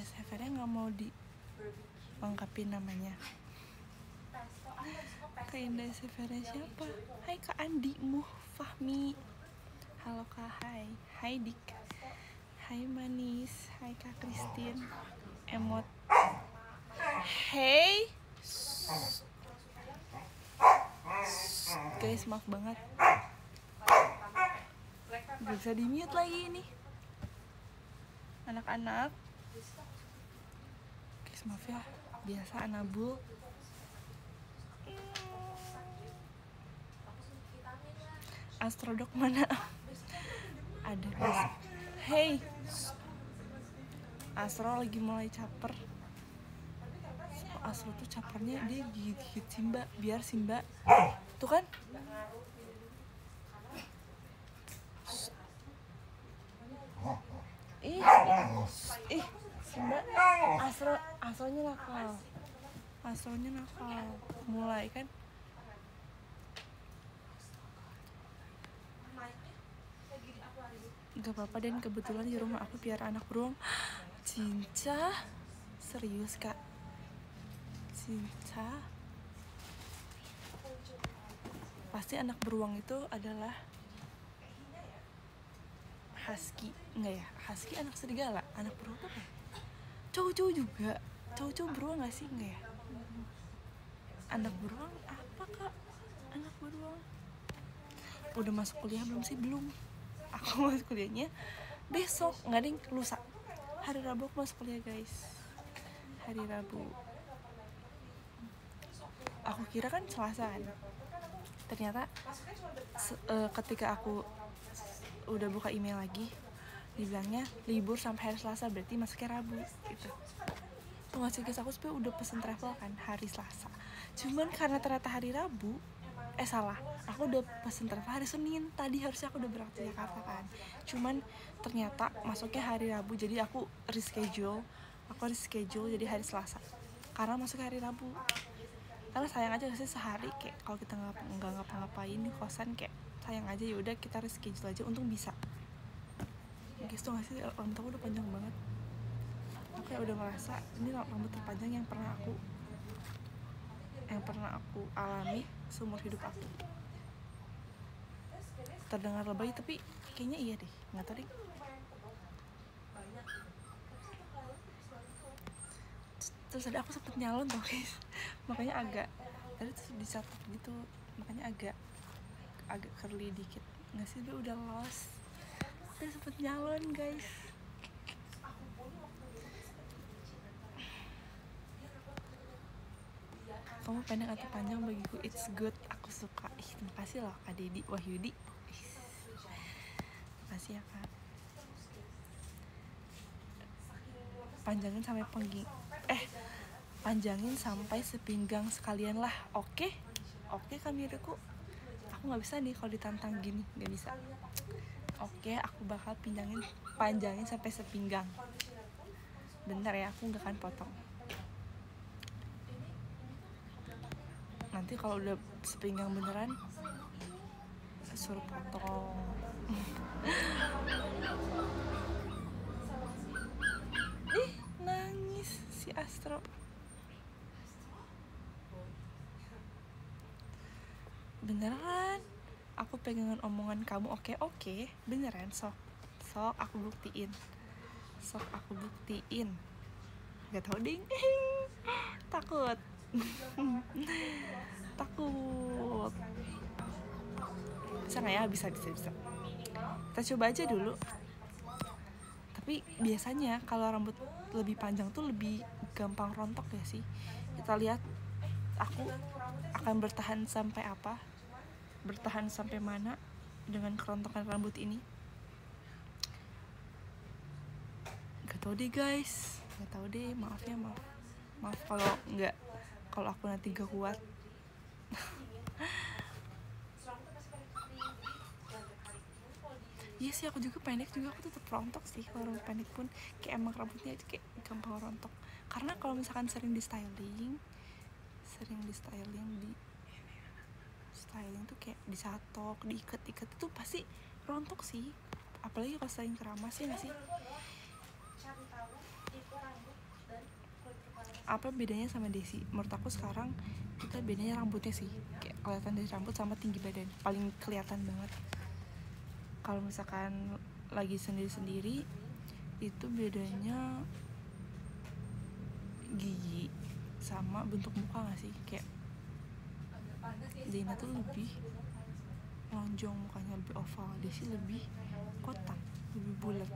Severnya nggak mau dilengkapin namanya. Kak Indah Severnya siapa? Hai Kak Andi Fahmi. Halo Kak, hai Dik, hai Manis, hai Kak Christine, emot, hey guys, maaf banget gak bisa di mute lagi ini anak-anak. Guys maaf ya, biasa Anabul. Astrodok mana? Ada guys. Hey, Astro lagi mulai caper. Astro tuh capernya dia gigit Simba biar Simba tuh kan. Ih Simba, Astronya nakal mulai kan. Gak apa-apa, dan kebetulan di rumah aku piara anak beruang. Cinca, serius Kak? Cinca, pasti anak beruang itu adalah husky, enggak ya? Husky anak serigala, anak beruang tuh apa? Cowok-cowok juga, cowok-cowok beruang gak sih? Enggak ya? Anak beruang apa Kak? Anak beruang udah masuk kuliah belum sih? Belum. Aku masuk kuliahnya besok, nggak ding, lusa. Hari Rabu aku masuk kuliah guys. Hari Rabu. Aku kira kan Selasa kan. Ternyata ketika aku udah buka email lagi, dibilangnya libur sampai hari Selasa, berarti masuknya Rabu gitu. Tuh ngasih guys, aku sebenernya udah pesen travel kan hari Selasa. Cuman karena ternyata hari Rabu, salah, aku udah pesen travel hari Senin. Tadi harusnya aku udah berangkat ke Jakarta kan. Cuman ternyata masuknya hari Rabu, jadi aku reschedule jadi hari Selasa karena masuk hari Rabu. Karena sayang aja sih sehari, kayak kalau kita nggak ngapa-ngapain di kosan, kayak sayang aja. Ya udah kita reschedule aja, untung bisa. Guys tuh nggak sih, rambut aku udah panjang banget. Aku kayak udah merasa ini rambut terpanjang yang pernah aku alami seumur hidup aku. Terdengar lebay tapi kayaknya iya deh, nggak tahu deh. Terus tadi aku sempet nyalon tuh guys, makanya agak tadi tuh dicatat gitu, makanya agak curly dikit. Nggak sih, dia udah lost. Tadi sempet nyalon guys. Kamu pendek atau panjang bagiku it's good, aku suka. Terima kasih loh Kak Dedi Wahyudi. Makasih ya Kak. Panjangin sampai sepinggang sekalian lah. Oke Kamiriku, aku nggak bisa nih kalau ditantang gini, nggak bisa. Oke, aku bakal panjangin sampai sepinggang. Bentar ya, aku nggak akan potong. Nanti kalau udah sepinggang beneran suruh potong. Ih, nangis si Astro. Beneran, aku pegangan omongan kamu. Oke, beneran. Sok aku buktiin. Gak tau ding. Takut. Bisa nggak ya? Bisa. Kita coba aja dulu. Tapi biasanya kalau rambut lebih panjang tuh lebih gampang rontok ya sih. Kita lihat aku akan bertahan sampai mana dengan kerontokan rambut ini. Gak tau deh guys, maaf kalau aku nanti gak kuat. Iya sih, aku juga pendek juga, aku tetap rontok sih. Kalau rambut pendek pun kayak emang rambutnya itu kayak gampang rontok. Karena kalau misalkan sering di styling tuh kayak disatok, diikat itu pasti rontok sih. apalagi kalau selain keramas ya nggak sih. Apa bedanya sama Desi? Menurut aku sekarang kita bedanya rambutnya sih, kayak kelihatan dari rambut sama tinggi badan, paling kelihatan banget. Kalau misalkan lagi sendiri-sendiri itu bedanya gigi sama bentuk muka nggak sih? Kayak Zena tuh lebih lonjong mukanya, lebih oval, Desi lebih kotak, lebih bulat.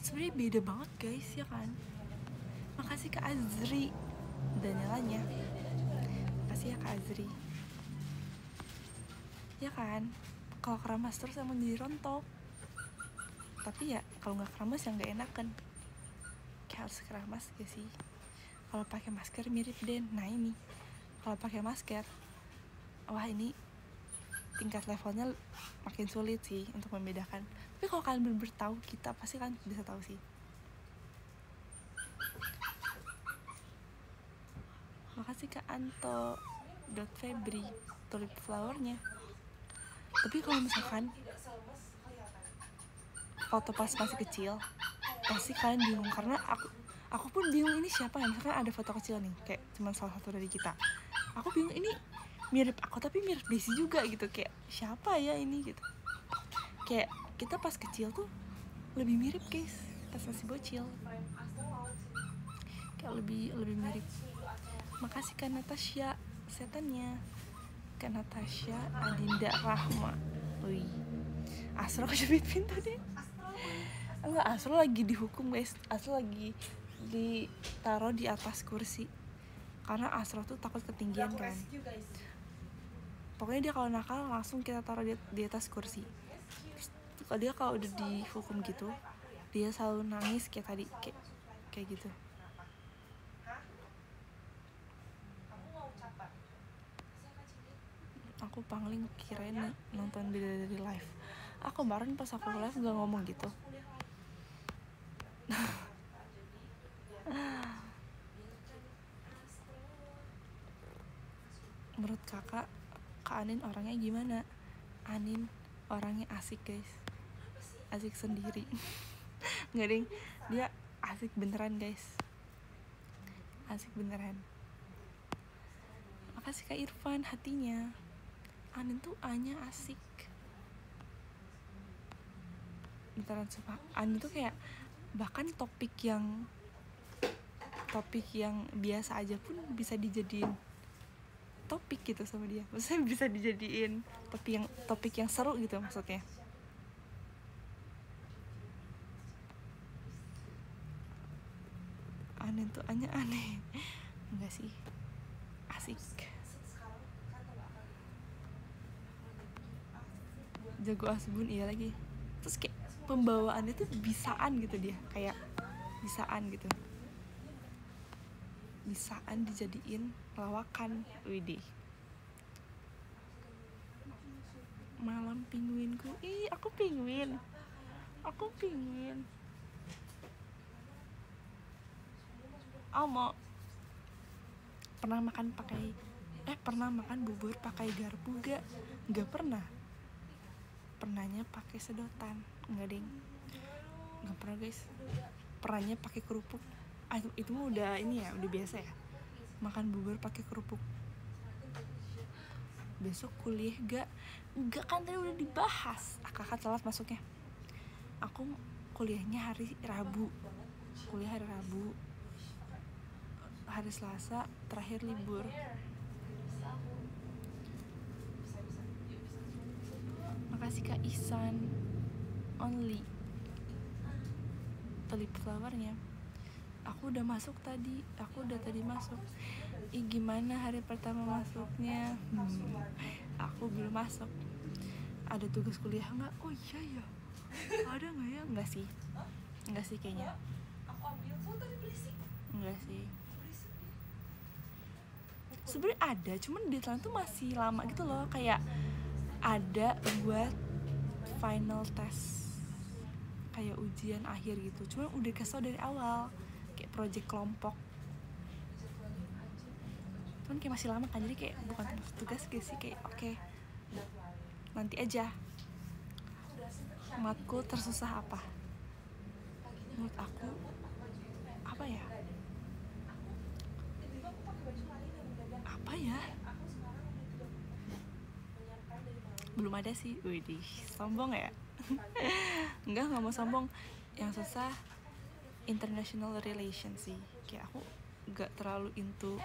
Sebenarnya beda banget guys ya kan. Makasih Kak Azri dan nyalanya. Makasih ya Kak Azri. Ya kan, kalau keramas terus emang jadi rontok. Tapi ya kalau nggak keramas ya nggak enakan. Kayak harus keramas gak sih? Kalau pakai masker mirip Den. Nah ini, kalau pakai masker, wah ini tingkat levelnya makin sulit sih untuk membedakan. Tapi kalau kalian bener-bener tahu kita, pasti kalian bisa tahu sih. Makasih Kak Anto Febri tulip flowernya. Tapi kalau misalkan foto pas masih kecil, pasti kalian bingung, karena aku pun bingung ini siapa ya. Misalkan ada foto kecil nih, kayak cuma salah satu dari kita, aku bingung ini mirip aku tapi mirip Desi juga gitu, kayak siapa ya ini gitu. Kayak kita pas kecil tuh lebih mirip guys, pas masih bocil kayak lebih mirip. Makasih Kak Natasha setannya, Kak Natasha Adinda Rahma. Wih, Asro kejepit pintu deh. Enggak, Asro lagi dihukum guys. Asro lagi ditaruh di atas kursi karena Asro tuh takut ketinggian kan. Pokoknya dia kalau nakal langsung kita taruh di atas kursi. Kalau dia kalau udah dihukum gitu, dia selalu nangis kayak tadi, kayak gitu. Aku pangling kirain nonton Bidadari live. Aku kemarin pas aku live gak ngomong gitu. Menurut kakak, Kak Anin orangnya gimana? Anin orangnya asik guys, asik sendiri. Nggak ding, dia asik beneran guys, asik beneran. Makasih Kak Irfan hatinya. Anin tuh A-nya asik beneran sumpah. Anin tuh kayak bahkan topik yang biasa aja pun bisa dijadiin topik gitu sama dia. Maksudnya bisa dijadiin topik yang seru gitu maksudnya. Anin tuh A-nya aneh. Enggak sih, asik, jago asbun iya lagi. Terus kayak pembawaannya tuh bisaan gitu, dia kayak bisaan gitu, bisaan dijadiin lawakan. Widih, malam penguinku. Ih, aku penguin. Mau pernah makan bubur pakai garpu gak? Gak pernah. Pernahnya pakai sedotan. Enggak ding, nggak pernah guys. Pernahnya pakai kerupuk. Itu udah ini ya, udah biasa ya makan bubur pakai kerupuk. Besok kuliah gak kan tadi udah dibahas. Kakak telat masuknya. Aku kuliahnya hari Rabu, hari Selasa terakhir libur. Makasih Kak Ihsan only tulip flowernya. Aku udah tadi masuk. Ih, gimana hari pertama masuknya? Aku belum masuk. Ada tugas kuliah nggak? Oh iya ya, ada nggak ya? Enggak sih kayaknya. Enggak sih. Sebenarnya ada, cuman deadline tuh masih lama gitu loh. Kayak ada buat final test, kayak ujian akhir gitu, cuman udah kesel dari awal, kayak project kelompok. Cuman kayak masih lama kan, jadi kayak bukan tugas guys sih, kayak oke, nanti aja. matkul tersusah apa? Menurut aku apa ya? Belum ada sih. Widih, sombong ya. Enggak mau sombong. Yang susah international relations sih. Kayak aku gak terlalu into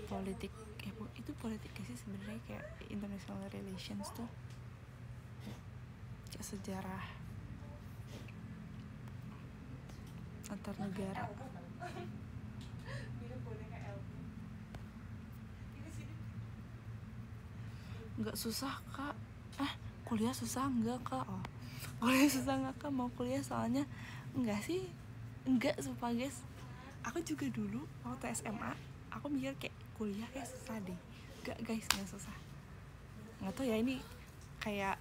politik. Itu politik sih sebenarnya, kayak international relations tuh kayak sejarah antar negara. Nggak susah kak. Kuliah susah enggak kak? Kuliah susah enggak kak? Mau kuliah soalnya enggak sih, enggak, sumpah guys. Aku juga dulu waktu SMA aku mikir kayak kuliah kayak susah deh. Enggak guys, enggak susah. Nggak tahu ya, ini kayak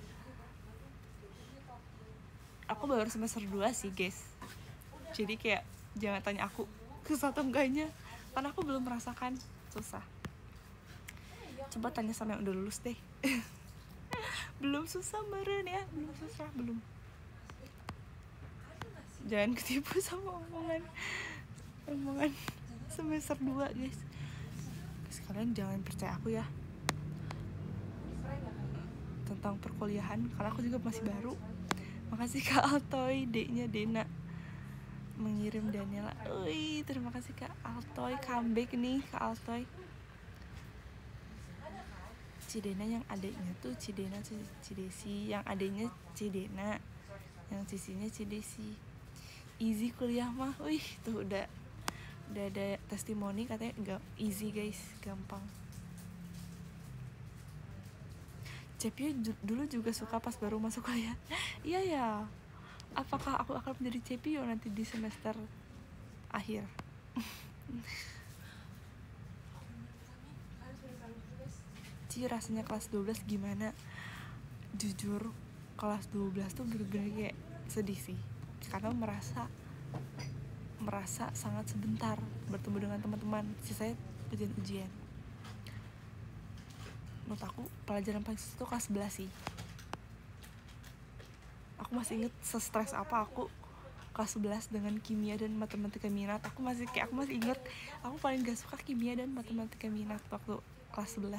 aku baru semester 2 sih guys, jadi kayak jangan tanya aku susah atau enggaknya, karena aku belum merasakan susah. Coba tanya sama yang udah lulus deh. Belum susah meren ya, belum susah, belum. Jangan ketipu sama omongan semester 2 guys. Kalian jangan percaya aku ya tentang perkuliahan, karena aku juga masih baru. Makasih Kak Altoy, D-nya Dena mengirim Daniela. Wih, terima kasih Kak Altoy, comeback nih Kak Altoy. Cidena yang adiknya tuh Cidena Cidesi, yang adiknya Cidena, yang cicinya Cidesi. Easy kuliah mah, wih tuh udah ada testimoni katanya enggak easy guys, gampang. Cepio dulu juga suka pas baru masuk kuliah. Iya ya. Apakah aku akan menjadi Cepio nanti di semester akhir? Ci, rasanya kelas 12 gimana? Jujur, kelas 12 tuh bener-bener kayak sedih sih, karena merasa sangat sebentar bertemu dengan teman-teman. Sisanya ujian-ujian. Menurut aku pelajaran paling susah tuh kelas 11 sih. Aku masih inget se-stres apa aku kelas 11 dengan kimia dan matematika minat. Aku masih inget aku paling gak suka kimia dan matematika minat waktu kelas 11.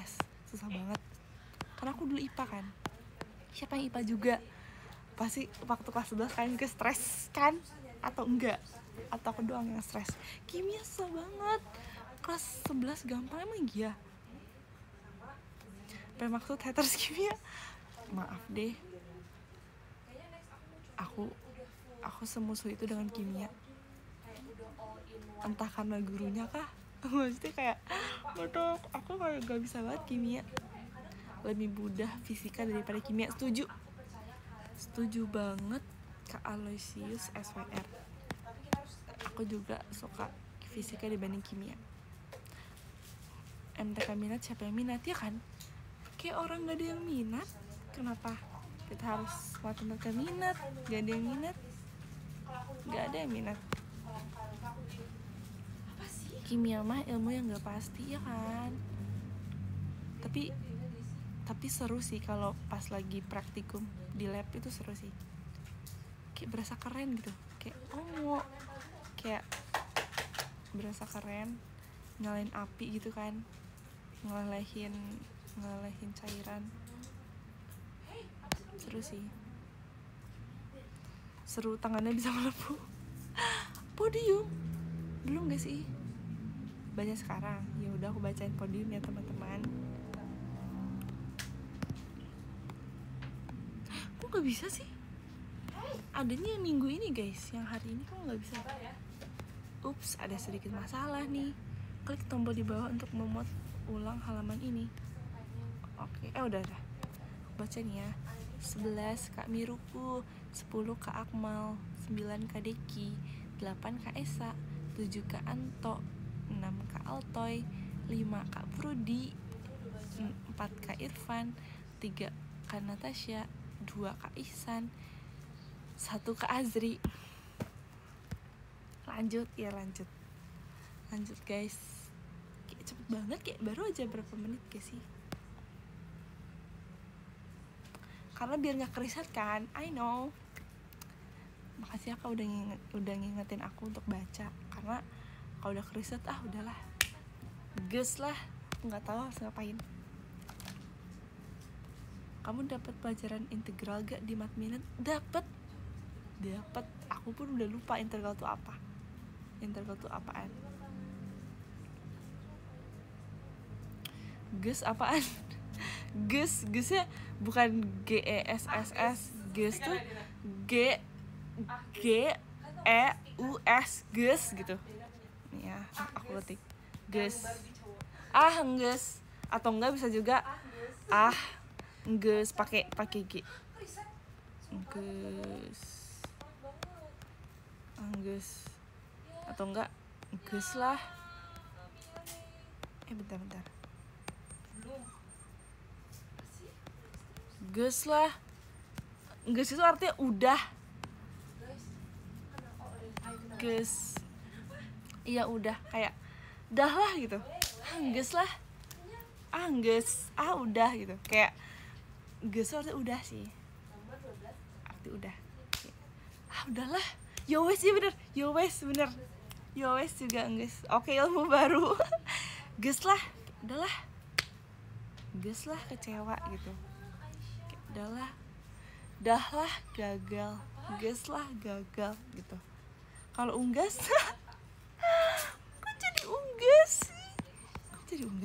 Susah banget, karena aku dulu IPA kan. Siapa yang IPA juga? Pasti waktu kelas 11 kalian juga stres kan? Atau enggak? Atau aku doang yang stres? Kimia susah banget. Kelas 11 gampang emang iya? Bermaksud haters kimia, maaf deh. Aku semusuh itu dengan kimia. Entah karena gurunya kah? Maksudnya kayak betul, aku kayak gak bisa banget kimia. Lebih mudah fisika daripada kimia. Setuju banget Kak Aloysius SWR. Aku juga suka fisika dibanding kimia. MTK minat, siapa yang minat ya kan? Kayak orang gak ada yang minat. Kenapa kita harus matematika minat? Gak ada yang minat. Kimia mah ilmu yang gak pasti ya kan. Tapi seru sih kalau pas lagi praktikum di lab, itu seru sih. Kayak berasa keren gitu. Kayak berasa keren, nyalain api gitu kan, ngelelehin cairan. Seru sih. Seru, tangannya bisa melepuh. Podium belum gak sih? Baca sekarang. Ya udah, aku bacain podium ya teman-teman. Kok gak bisa sih? Adanya yang minggu ini guys, yang hari ini kok gak bisa? Ups, ada sedikit masalah nih. Klik tombol di bawah untuk memuat ulang halaman ini. Oke, udah. Baca nih ya. 11 Kak Miruku, 10 Kak Akmal, 9 Kak Deki, 8 Kak Esa, 7 Kak Anto, 6 Kak Altoy, 5 Kak Prudi, 4 Kak Irfan, 3 Kak Natasha, 2 Kak Ihsan, 1 Kak Azri. Lanjut guys. Kayak cepet banget, kayak baru aja berapa menit gak sih? karena biar nggak keriset kan. I know. Makasih ya Kak udah ngingetin aku untuk baca, karena kalau udah keriset udahlah, ges lah, aku nggak tahu harus ngapain. Kamu dapat pelajaran integral gak di mat minute? Dapat. Aku pun udah lupa integral tuh apa. Integral tuh apaan? Ges apaan? Gesnya bukan GESSS. Ges tuh GEUS, ges gitu. Nih ya, aku ketik ges. Engges, atau enggak bisa juga engges pakai G. Engges atau enggak engges lah. Bentar. Ges lah. Ges itu artinya udah. Ges. Iya udah, kayak dah lah gitu. Ges lah. Ges. Udah gitu. Kayak ges artinya udah sih. Arti udah. Udahlah. Yowes ya bener. Yowes juga ges. Oke, ilmu baru. Ges lah. Udahlah. Ges lah, kecewa gitu. Udahlah gagal. Ges lah gagal gitu. Kalau unggas kok jadi unggas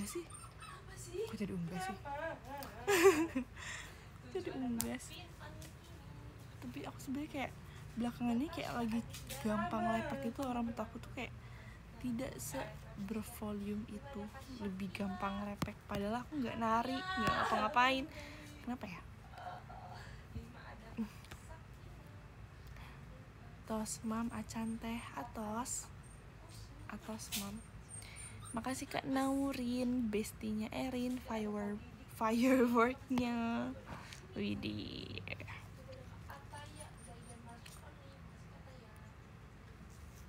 sih? Jadi unggas. Tapi aku sebenarnya kayak belakangan ini kayak lagi gampang lepek itu. Orang menurut aku tuh kayak tidak bervolume itu, lebih gampang lepek. Padahal aku nggak nari, nggak ngapa-ngapain. Kenapa ya? Atos mam acan teh atos mam. Makasih Kak Naurin, bestinya Erin, fireworknya Widih.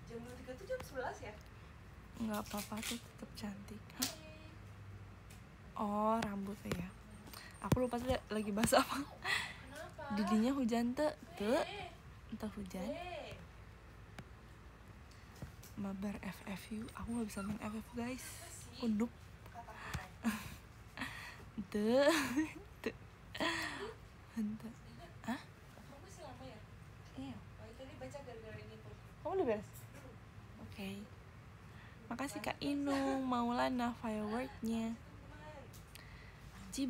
Jam 3 tuh jam 11 ya? Nggak apa-apa tuh, tetap cantik. Oh, rambut ya. Aku lupa tuh lagi bahas apa. Didinya hujan tuh entah hujan. Mabar FFU, aku nggak bisa main FF guys. Noob. Hah? Kamu masih lama ya? Iya. Tadi baca gara-gara ini tuh. Kamu udah beres? Oke. Makasih Kak Inung, Maulana fireworknya.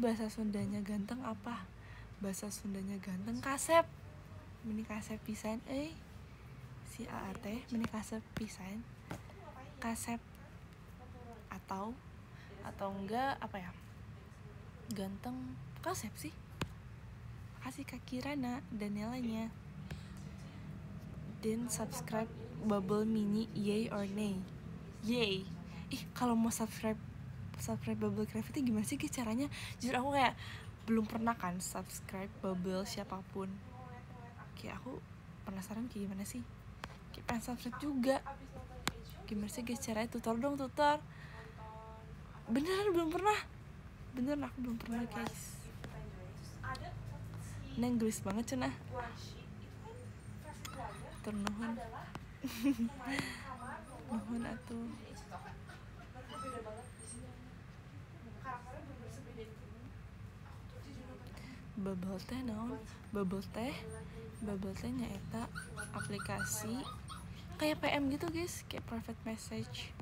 Bahasa Sundanya ganteng apa? Bahasa Sundanya ganteng kasep. Meni kasep pisan si AAT meni kasep pisan. Kasep atau enggak apa ya? Ganteng kasep sih. Makasih Kak Kirana dan Nelanya. Dan subscribe Bubble Mini, yay or nay? Yay. Kalau mau subscribe Bubble Craft itu gimana sih caranya? Jujur aku kayak belum pernah kan subscribe Bubble siapapun. Kayak aku penasaran kayak gimana sih. Kayak pengen subscribe juga. Gimana sih guys caranya? Tutor. Beneran belum pernah. Aku belum pernah guys. Neng gelis banget cenah. Nuhun. Nuhun atuh. Bubble teh naon? Bubble teh nyaeta aplikasi kayak PM gitu guys, kayak private message.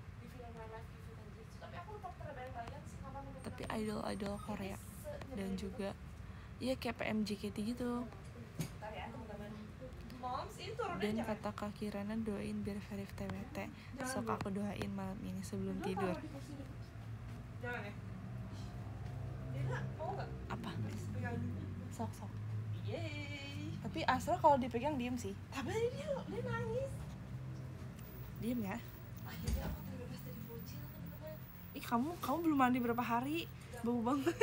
Tapi idol Korea dan juga iya kayak PM JKT gitu. Dan kata Kak Kirana doain biar Verif TWT. Sok aku doain malam ini sebelum tidur. Apa? Sok. Yeay. Tapi Asra kalau dipegang diem sih. Tapi dia nangis. Diem ya. Akhirnya aku terbebas dari bocil teman-teman. Kamu belum mandi berapa hari? Bau banget.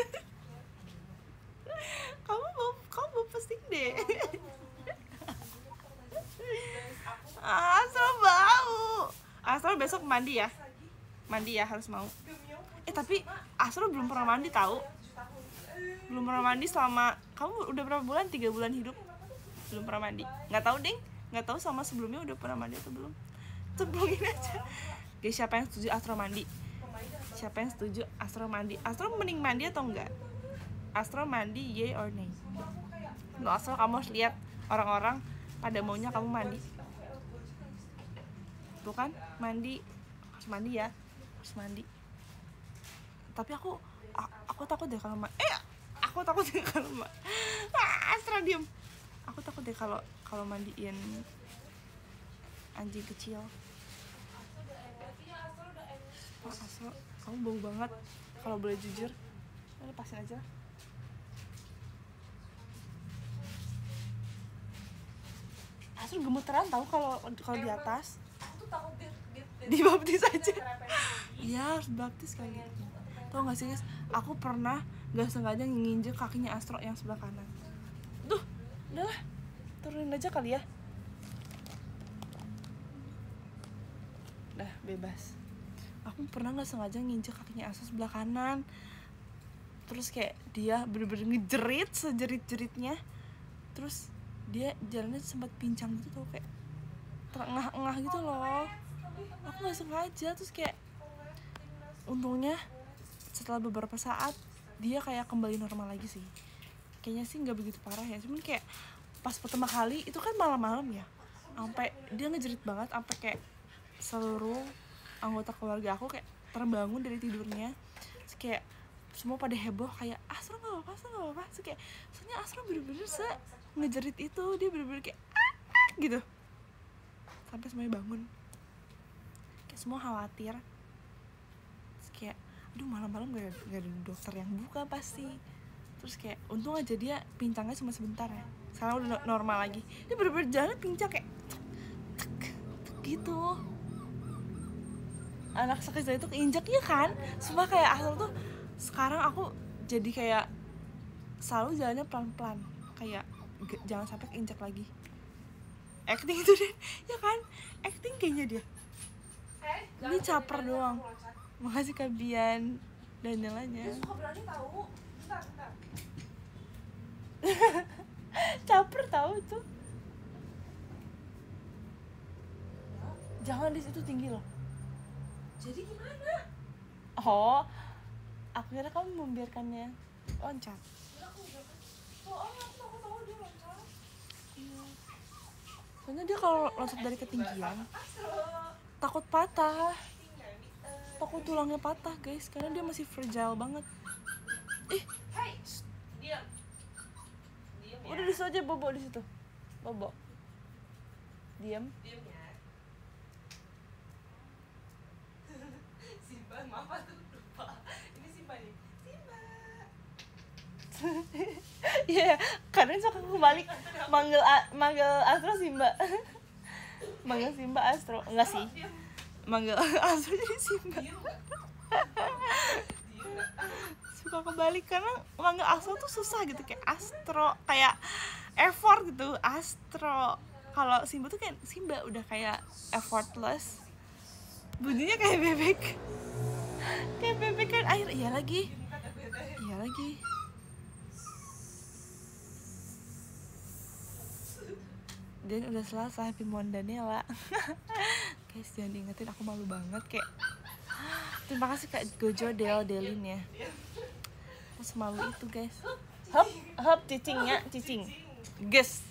kamu bau pesing deh. Asal bau. Asal besok mandi ya harus mau. Tapi Asal belum pernah mandi tahu. Belum pernah mandi selama, kamu udah berapa bulan? 3 bulan hidup belum pernah mandi. Nggak tahu ding, nggak tahu sama sebelumnya udah pernah mandi atau belum. Cemplungin aja. Guys, siapa yang setuju Astro mandi? Siapa yang setuju Astro mandi? Astro mending mandi atau enggak? Astro mandi, yay or nay? Lo Astro, kamu harus lihat orang-orang pada maunya kamu mandi. Tuh kan, mandi, harus mandi ya, harus mandi. Tapi aku takut deh kalau aku takut deh kalau Astra diem. Aku takut deh kalau mandiin anjing kecil. Astra, kamu bau banget. Kalau boleh jujur, lepasin aja. Astra gemeteran tahu kalau di atas. Aku tuh takut dibaptis aja. Iya, harus baptis kali gitu. Tau gak sih guys, aku pernah gak sengaja nginjek kakinya Astro yang sebelah kanan. Duh, udahlah, turunin aja kali ya. Udah, bebas. Aku pernah gak sengaja nginjek kakinya Astro sebelah kanan. Terus kayak dia bener-bener ngejerit sejerit-jeritnya. Terus dia jalannya sempat pincang gitu tau, kayak terengah-engah gitu loh. Aku gak sengaja, terus kayak untungnya setelah beberapa saat dia kayak kembali normal lagi sih. Kayaknya sih nggak begitu parah ya, cuman kayak pas pertama kali itu kan malam-malam ya, sampai dia ngejerit banget, sampai kayak seluruh anggota keluarga aku kayak terbangun dari tidurnya. Terus kayak semua pada heboh kayak Astro nggak apa-apa, Astro nggak apa-apa. Terus kayak soalnya Astro bener-bener ngejerit itu, dia bener-bener kayak gitu sampai semuanya bangun. Kayak semua khawatir. Terus kayak aduh, malam-malam gak ada dokter yang buka pasti. Terus kayak untung aja dia pincangnya cuma sebentar ya, sekarang udah normal lagi. Dia bener-bener jalan pincang kayak gitu. Anak sekecil itu keinjak ya kan. Semua kayak Astro tuh sekarang aku jadi kayak selalu jalannya pelan-pelan, kayak jangan sampai keinjak lagi. Acting itu deh, ya kan? Acting kayaknya dia. Ini caper doang. Makasih Kak Bian dan nyalanya. Dia suka berani tahu. Bentar. Caper tahu tuh. Jangan di situ tinggi loh. Jadi gimana? Oh, aku kira kamu membiarkannya loncat. Soalnya aku tahu dia loncat. Iya. Soalnya dia kalau loncat dari ketinggian takut patah. Takut tulangnya patah guys, karena dia masih fragile banget. Hai, diam. Diam ya. Udah di situ aja, bobo di situ. Bobo. Diam. Diam ya. Simba, maaf aku lupa. Ini Simba nih. Simba. Iya, kadang suka kebalik manggil Astro Simba. Manggil Simba Astro, enggak sih. Manggil Astro jadi Simba. Suka kebalik karena manggil Astro tuh susah gitu, kayak Astro, kayak effort gitu. Astro, kalau Simba tuh kayak Simba udah kayak effortless. Bunyinya kayak bebek. Kayak bebek kan air. Iya lagi. Dan udah selesai Pimon Daniela. Guys, jangan diingetin, aku malu banget. Kayak terima kasih Kak Gojo Delin ya. Aku semalu itu guys. Hop cicingnya, cicing. Guys.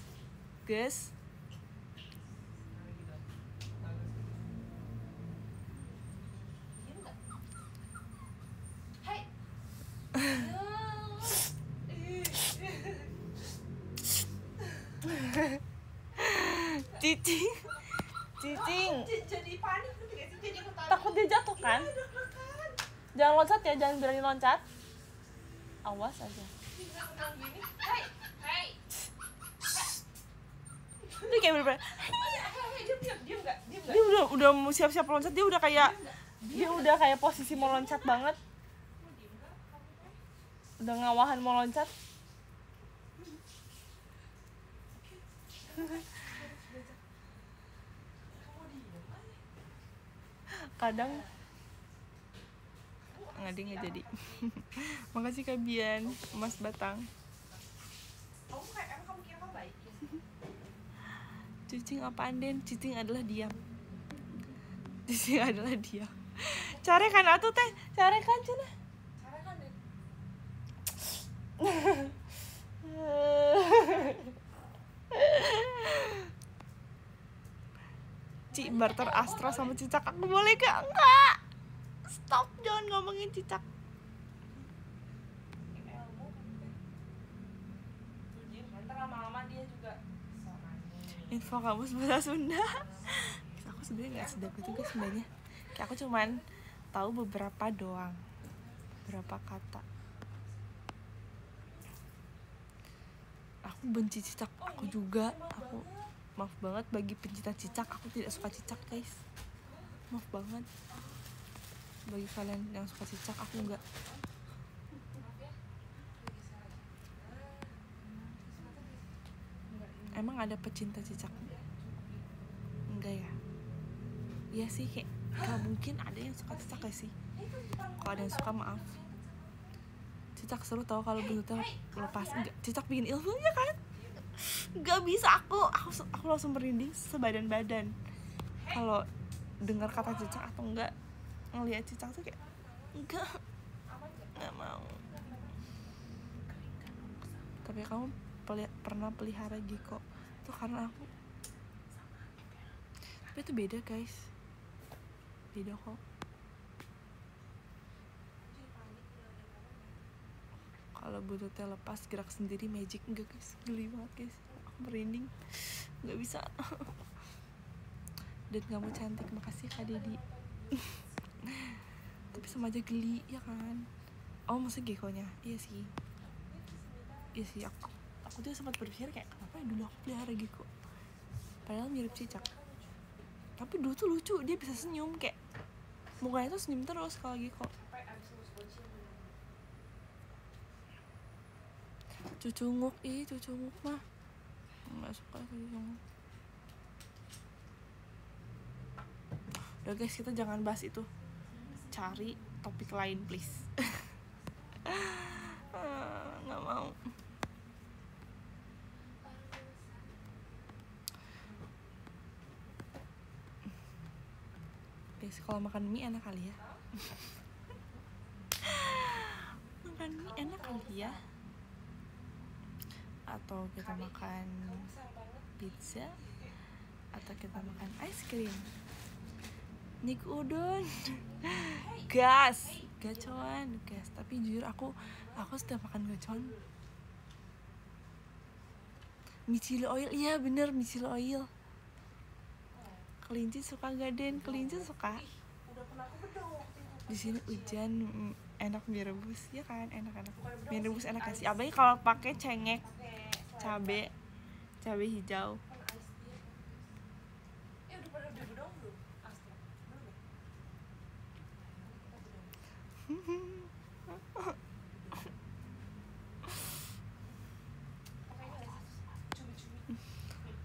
Hai. Cicing. Jadi panik tuh guys, jadi ketawa. Takut dia jatuh kan? Jangan loncat ya, jangan berani loncat. Awas aja. Gini. Hai. Dia kayak bener-bener. Diam enggak? Dia udah mau siap-siap loncat, dia udah kayak posisi mau loncat banget. Udah ngawahan mau loncat. kadang nggak jadi. Makasih Kak Bian, Mas Batang. Emang kamu kira kamu baik? Cicing apaan Den? Cicing adalah diam. Cicing adalah diam. Care kan atuh teh, care kan cenah. Cara kan deh. Ci barter Astra sama cicak aku boleh gak? Enggak. Stop, jangan ngomongin cicak. Ilmu ntar lama-lama dia juga Info kamus bahasa Sunda. Aku sebenarnya nggak sedap itu guys sebenarnya. Kayak aku cuman tahu beberapa doang, beberapa kata. Aku benci cicak, aku juga. Aku maaf banget bagi pencinta cicak, aku tidak suka cicak guys. Maaf banget bagi kalian yang suka cicak, aku enggak. Emang ada pecinta cicak? Enggak ya? Iya sih, kayak gak mungkin ada yang suka cicak gak sih? Kalau ada yang suka maaf. Cicak seru tau kalau bentuknya lepas. Enggak, cicak bikin ilmu ya kan? Gak bisa aku langsung merinding sebadan-badan kalau dengar kata cicak atau enggak ngelihat cicak tuh kayak enggak mau. Tapi kamu pernah pelihara gecko tuh karena aku. Tapi itu beda guys, beda kok. Kalau buntutnya lepas gerak sendiri magic enggak guys, geli banget guys, aku merinding, nggak bisa. Dan kamu cantik, makasih Kak Dedi. Tapi sama aja geli ya kan. Oh maksudnya gecko-nya, iya sih aku tuh sempat berpikir kayak kenapa ya dulu aku pelihara gecko, padahal mirip cicak. Tapi dulu tuh lucu, dia bisa senyum, kayak mukanya tuh senyum terus kalau gecko. Cucunguk, cucunguk mah nggak suka cucunguk. Udah guys, kita jangan bahas itu, cari topik lain please. Nggak mau. Guys, kalau makan mie enak kali ya. Makan mie enak kali ya. Atau kita makan pizza, atau kita makan ice cream, nik udon, gacoan. Tapi jujur aku setiap makan gacoan. Micili oil, iya bener, micili oil. Kelinci suka gak Den? Kelinci suka. Di sini hujan, enak mie rebus ya kan, enak. Mie rebus enak gak sih? Apalagi kalau pakai cengek, cabe hijau.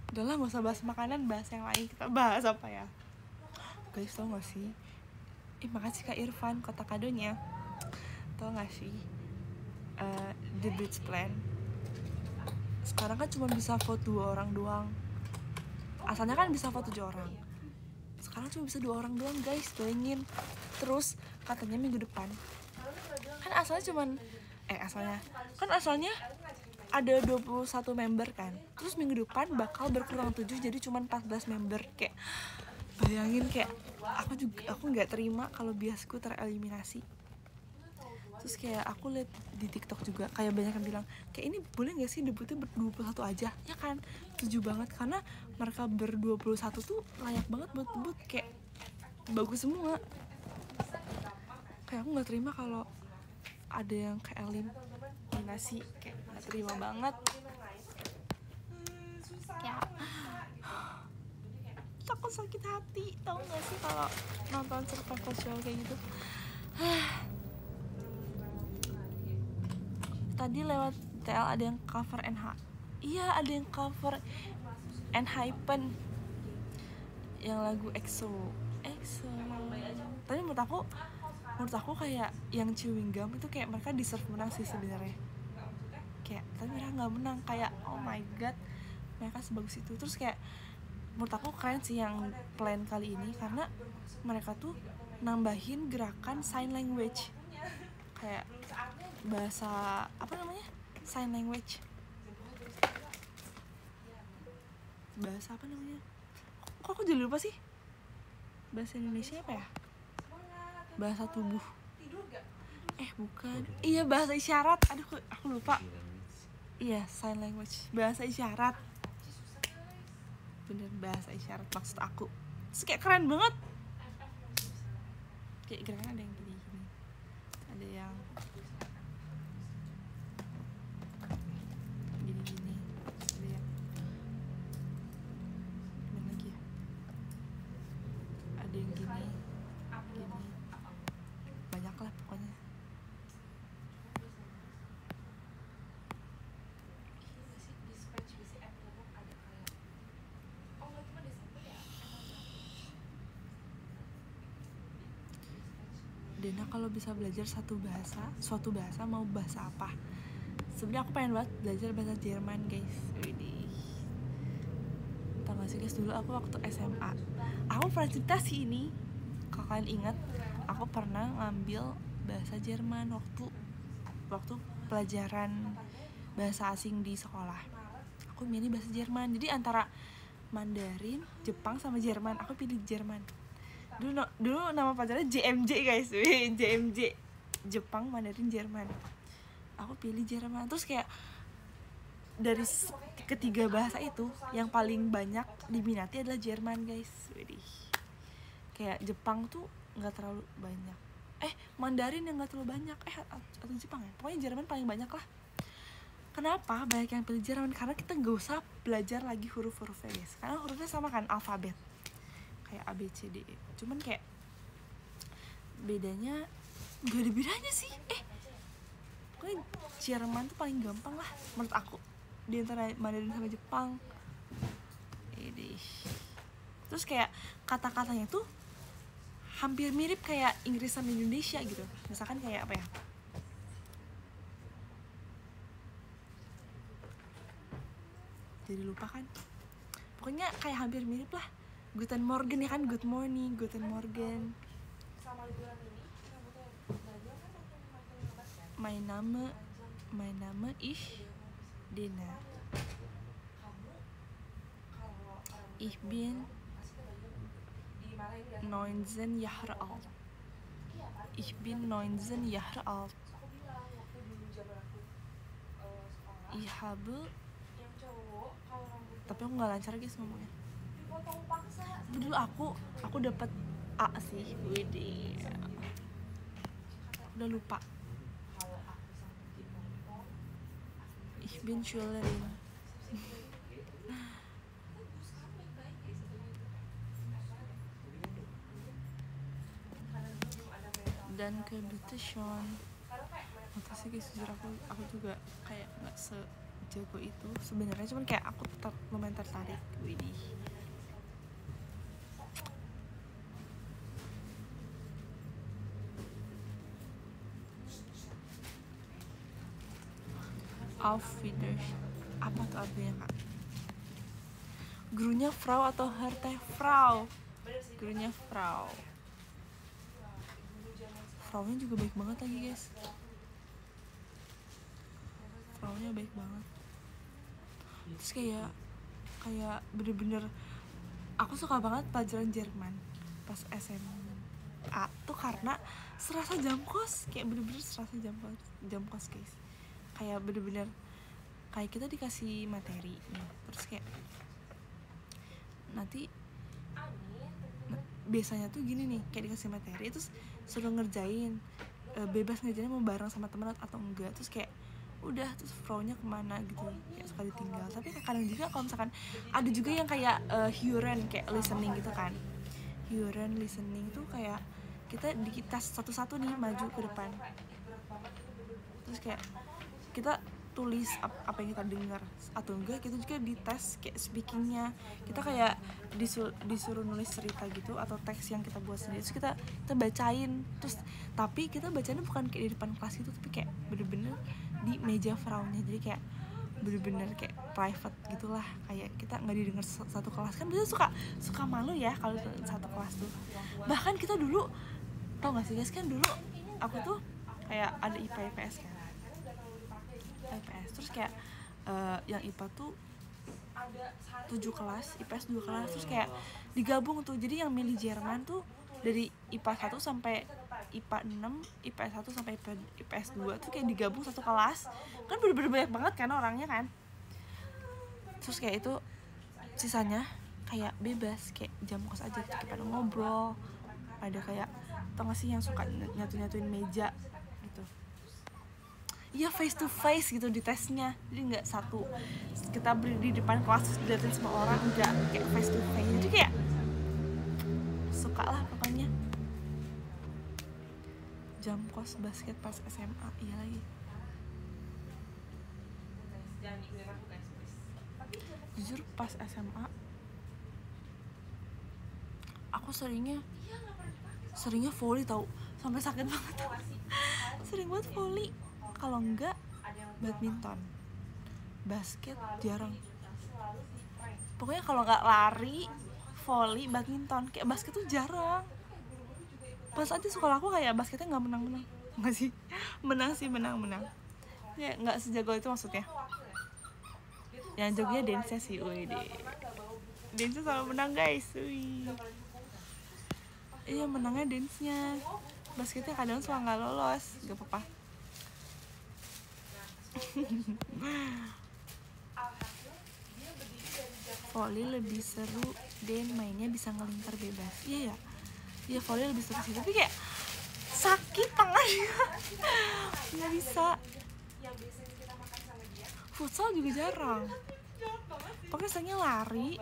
Udahlah, gak usah bahas makanan, bahas yang lain. Kita bahas apa ya guys, tau gak sih? Makasih Kak Irfan kotak kadonya. Tau gak sih The Beach Plan sekarang kan cuma bisa vote 2 orang doang. Asalnya kan bisa vote 7 orang, sekarang cuma bisa 2 orang doang guys, bayangin. Terus katanya minggu depan kan asalnya ada 21 member kan, terus minggu depan bakal berkurang 7 jadi cuma 14 member. Kayak bayangin, kayak aku nggak terima kalau biasku tereliminasi. Terus kayak aku lihat di TikTok juga kayak banyak yang bilang kayak ini boleh nggak sih debutnya ber-21 aja ya kan. Setuju banget, karena mereka ber-21 tuh layak banget buat debut, kayak bagus semua. Kayak aku nggak terima kalau ada yang kayak eliminasi, kayak nggak terima banget. Ya aku sakit hati, tau nggak sih kalau nonton survival show kayak gitu. Tadi lewat TL ada yang cover NH. Iya, ada yang cover NHypen yang lagu EXO. Tapi menurut aku menurut aku kayak yang chewing gum itu kayak mereka deserve menang sih sebenarnya, kayak tapi mereka nggak menang, kayak oh my god mereka sebagus itu. Terus kayak menurut aku keren sih yang plan kali ini karena mereka tuh nambahin gerakan sign language, kayak bahasa apa namanya, sign language, bahasa apa namanya, kok aku jadi lupa sih bahasa Indonesia apa ya, bahasa tubuh, bukan, iya bahasa isyarat, aduh aku lupa, iya sign language, bahasa isyarat, bener bahasa isyarat maksud aku. Terus kayak keren banget, kayak gerakan ada yang gini, ada yang gini, ada yang gimana lagi ya, ada yang gini, banyak lah pokoknya. Dena kalau bisa belajar suatu bahasa mau bahasa apa? Sebenarnya aku pengen banget belajar bahasa Jerman guys. Widih. Tau gak sih guys, dulu aku waktu SMA aku pernah cerita sih ini, kalau kalian ingat, aku pernah ngambil bahasa Jerman waktu pelajaran bahasa asing di sekolah. Aku milih bahasa Jerman, jadi antara Mandarin, Jepang sama Jerman, aku pilih Jerman. Dulu nama pelajarannya JMJ guys, JMJ, Jepang, Mandarin, Jerman. Aku pilih Jerman. Terus kayak dari ketiga bahasa itu yang paling banyak diminati adalah Jerman guys. Widih. Kayak Jepang tuh nggak terlalu banyak. Mandarin yang nggak terlalu banyak. Atau Jepang ya. Pokoknya Jerman paling banyak lah. Kenapa banyak yang pilih Jerman? Karena kita nggak usah belajar lagi huruf-hurufnya guys. Karena hurufnya sama kan, alfabet. Kayak A, B, C, D, E. Cuman kayak bedanya gak ada bedanya sih. Pokoknya Jerman tuh paling gampang lah menurut aku di antara Mandarin sama Jepang. Terus kayak kata-katanya tuh hampir mirip kayak Inggris sama Indonesia gitu. Misalkan kayak apa ya, jadi lupa kan, pokoknya kayak hampir mirip lah. Guten Morgen ya kan, good morning, Guten Morgen. My Name ich Dena. Ich bin 19 Jahre alt. Ich bin 19 Jahre alt. Ich habe, tapi aku nggak lancar guys ngomongnya. Dulu aku dapat A sih, widih. Udah lupa. Ich bin Schülerin. Dan kebetulan apa sih guys, jujur aku juga kayak nggak sejago itu sebenarnya, cuman kayak aku tetap lumayan tertarik. Widih. Auf Wiedersehen. Apa tuh artinya kak? Gurunya Frau atau Herr teh? Frau. Gurunya Frau. Frau-nya juga baik banget lagi guys. Frau-nya baik banget. Terus kayak bener-bener aku suka banget pelajaran Jerman pas SMA tuh karena serasa jam kos, kayak bener-bener serasa jam kos guys. Kayak bener-bener kayak kita dikasih materi nih, terus kayak nanti biasanya tuh gini nih, kayak dikasih materi terus suruh ngerjain, bebas ngerjainnya mau bareng sama teman atau enggak. Terus kayak udah, terus flow-nya kemana gitu, kayak suka ditinggal. Tapi kadang juga kalau misalkan ada juga yang kayak Huron, kayak listening gitu kan. Huron listening tuh kayak kita satu-satu nih maju ke depan, terus kayak kita tulis apa yang kita dengar, atau enggak kita juga dites kayak speakingnya, kita kayak disuruh nulis cerita gitu atau teks yang kita buat sendiri, terus kita bacain, terus tapi kita bacanya bukan kayak di depan kelas itu, tapi kayak bener-bener di meja frownnya, jadi kayak bener-bener kayak private gitulah, kayak kita nggak didengar satu kelas kan, biasanya suka malu ya kalau satu kelas tuh. Bahkan kita dulu, tau gak sih guys, kan dulu aku tuh kayak ada IPA IPS kan, IPS terus kayak yang IPA tuh 7 kelas, IPS 2 kelas, terus kayak digabung tuh, jadi yang milih Jerman tuh dari IPA 1 sampai IPA 6, IPS 1 sampai IPS 2 tuh kayak digabung satu kelas, kan bener-bener banyak banget kan orangnya kan, terus kayak itu sisanya kayak bebas, kayak jam kos aja, kayak pada ngobrol, ada kayak tau gak sih yang suka nyatu-nyatuin meja gitu. Iya, face to face gitu di tesnya, jadi nggak satu kita berdiri di depan kelas diliatin semua orang, enggak, kayak face to face, jadi kayak suka lah pokoknya. Jam kos basket pas SMA, iya lagi. Jujur pas SMA aku seringnya volley tau, sampai sakit banget tau. Sering banget volley, kalau enggak badminton, basket jarang. Pokoknya kalau nggak lari, volley, badminton, kayak basket tuh jarang. Pas aja sekolah aku kayak basketnya nggak menang, nggak sih, menang, ya nggak sejago itu maksudnya. Yang jagonya dance sih, wih deh, dance selalu menang guys, wih. Iya, menangnya dance-nya, basketnya kadang suka nggak lolos, nggak apa-apa. Volley lebih seru dan mainnya bisa ngelingkar bebas. Iya ya, iya volley lebih seru sih, tapi kayak sakit tangannya, nggak bisa. Futsal juga jarang, pokoknya seringnya lari,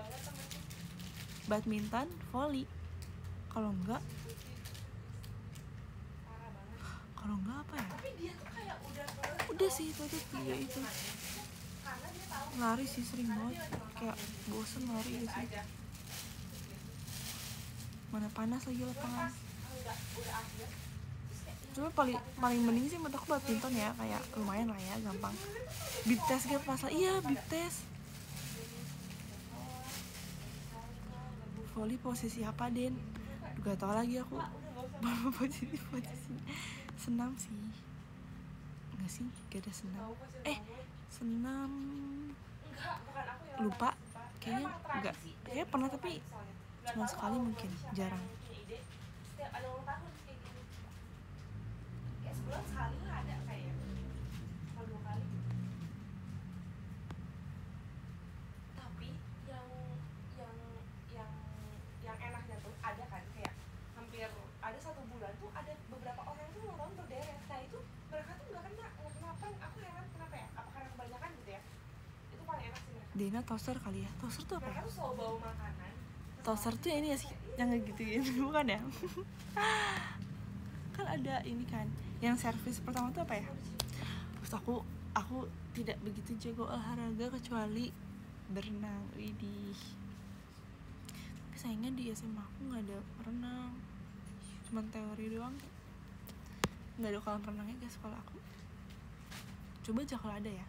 badminton, volley. Kalau enggak apa ya? Udah sih itu aja, 3 itu. Lari sih sering banget, kayak bosen lari gitu sih. Mana panas lagi lapangan. Cuma paling mending sih menurut aku badminton ya, kayak lumayan lah ya, gampang. Bip test gitu pasal, iya bip test. Volley posisi apa Den? Gak tau lagi aku. posisi senam sih, enggak sih, gak ada senam. Senam lupa, kayaknya enggak, kayaknya pernah tapi cuma sekali mungkin, jarang. Ada 1 bulan tuh ada beberapa orang tuh ulang tahun berderet. Nah itu mereka tuh nggak kenapa, aku heran kenapa ya, apa karena kebanyakan gitu ya. Itu paling enak sih mereka. Dena toaster kali ya, toaster tuh apa? Mereka tuh selalu bawa makanan. Toaster tuh ya ini ya sih, yang kayak gituin bukan ya? Kan ada ini kan, yang servis pertama tuh apa ya? Terus aku tidak begitu jago olahraga kecuali berenang, widih. Tapi sayangnya di SMA aku nggak ada renang, cuma teori doang, nggak ada kolam renangnya guys sekolah aku. Coba aja kalau ada ya.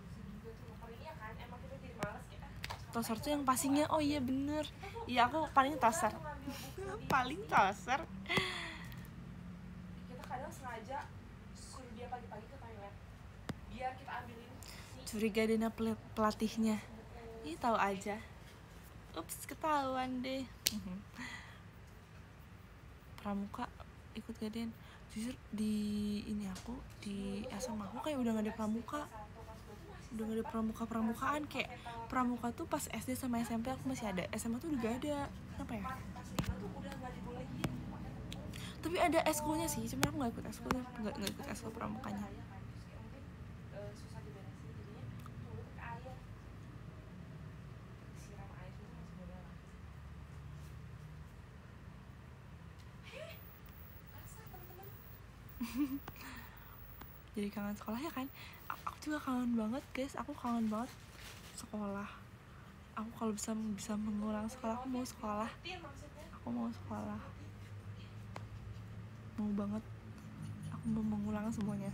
Toser tuh yang passingnya, oh iya bener, iya aku paling toser. Paling toser. Kita kadang sengaja suruh dia pagi-pagi ke toilet biar kita ambilin. Curiga Dena pelatihnya, ih tahu aja. Ups, ketahuan deh. Pramuka ikut gak Den? Jujur di ini aku di SMA aku kayak udah gak ada pramuka, udah gak ada pramukaan. Kayak pramuka tuh pas SD sama SMP aku masih ada, SMA tuh udah gak ada, kenapa ya? Tapi ada eskulnya sih, cuma aku gak ikut eskul, gak ikut eskul pramukanya. Jadi kangen sekolah ya kan. Aku juga kangen banget guys, aku kangen banget sekolah. Aku kalau bisa mengulang sekolah, aku mau sekolah. Aku mau sekolah, mau banget. Aku mau mengulang semuanya.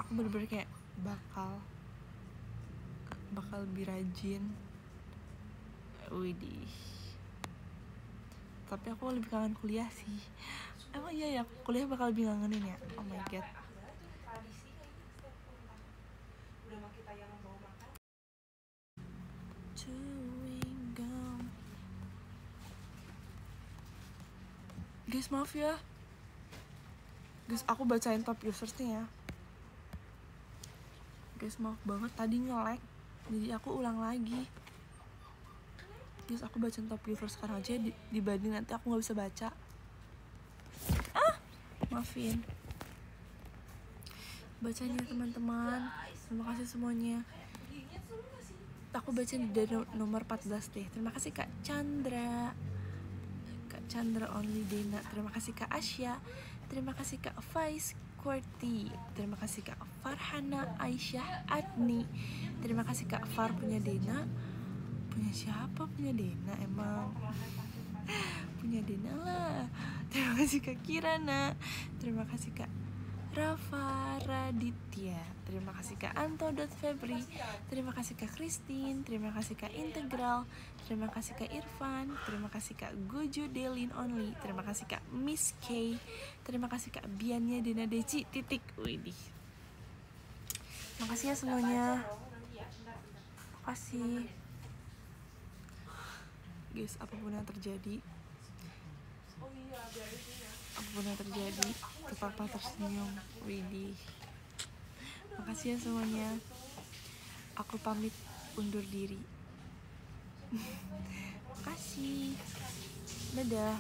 Aku bener-bener kayak bakal lebih rajin. Widih. Tapi aku lebih kangen kuliah sih. Emang iya ya, kuliah bakal lebih ngangenin ya. Oh my god. Chewing gum. Guys maaf ya. Guys aku bacain top users nih ya. Guys maaf banget tadi nge-lag, jadi aku ulang lagi. Guys aku bacain top users sekarang aja dibanding nanti aku nggak bisa baca. Maafin. Bacain ya teman-teman. Terima kasih semuanya. Aku bacain dari nomor 14 deh. Terima kasih Kak Chandra Only Dena. Terima kasih Kak Asya. Terima kasih Kak Faiz Qwerty. Terima kasih Kak Farhana Aisyah Adni. Terima kasih Kak Far punya Dena. Punya siapa punya Dena emang? Punya Dena lah. Terima kasih Kak Kirana. Terima kasih Kak Rafa Raditya. Terima kasih Kak Anto.Febri. Terima kasih Kak Christine. Terima kasih Kak Integral. Terima kasih Kak Irfan. Terima kasih Kak Gojo Delin Only. Terima kasih Kak Miss K. Terima kasih Kak Biannya Dena Deci titik. Widih. Makasih ya semuanya. Makasih. Guys, apapun yang terjadi, tetaplah tersenyum. Widih. Makasih ya semuanya. Aku pamit undur diri. Makasih. Dadah.